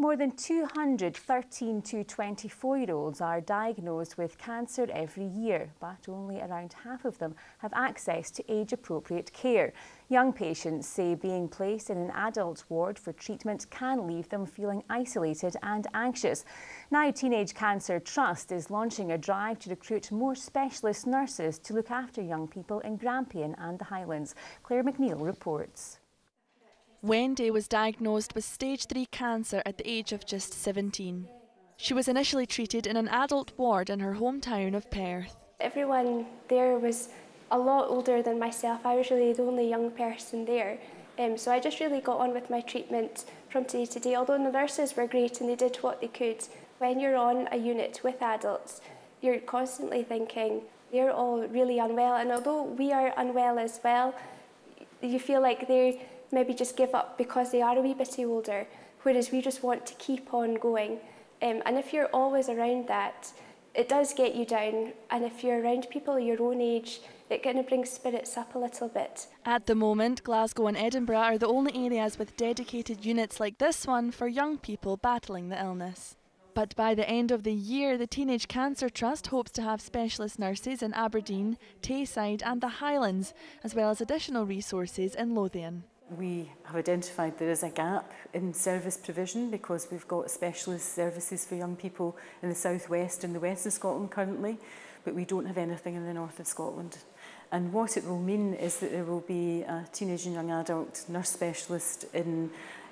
More than 200 13 to 24-year-olds are diagnosed with cancer every year, but only around half of them have access to age-appropriate care. Young patients say being placed in an adult ward for treatment can leave them feeling isolated and anxious. Now, Teenage Cancer Trust is launching a drive to recruit more specialist nurses to look after young people in Grampian and the Highlands. Claire McNeil reports. Wendy was diagnosed with stage 3 cancer at the age of just 17. She was initially treated in an adult ward in her hometown of Perth. Everyone there was a lot older than myself. I was really the only young person there. So I just really got on with my treatment from day to day, although the nurses were great and they did what they could. When you're on a unit with adults, you're constantly thinking they're all really unwell, and although we are unwell as well, you feel like they maybe just give up because they are a wee bit older, whereas we just want to keep on going. And if you're always around that, it does get you down. And if you're around people your own age, it kind of brings spirits up a little bit. At the moment, Glasgow and Edinburgh are the only areas with dedicated units like this one for young people battling the illness. But by the end of the year, the Teenage Cancer Trust hopes to have specialist nurses in Aberdeen, Tayside and the Highlands, as well as additional resources in Lothian. We have identified there is a gap in service provision because we've got specialist services for young people in the southwest and the west of Scotland currently, but we don't have anything in the north of Scotland. And what it will mean is that there will be a teenage and young adult nurse specialist in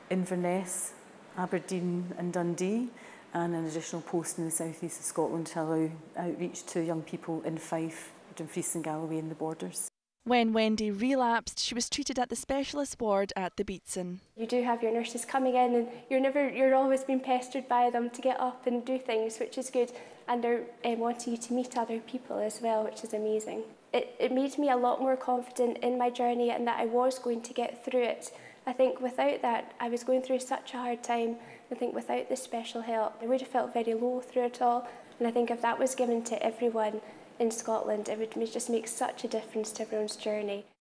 Inverness, Aberdeen and Dundee, and an additional post in the southeast of Scotland to allow outreach to young people in Fife, Dumfries and Galloway and the borders. When Wendy relapsed, she was treated at the specialist ward at the Beatson. You do have your nurses coming in and you're always being pestered by them to get up and do things, which is good. And they're wanting you to meet other people as well, which is amazing. It made me a lot more confident in my journey and that I was going to get through it. I think without that, I was going through such a hard time. I think without the special help, I would have felt very low through it all. And I think if that was given to everyone in Scotland, it would just make such a difference to everyone's journey.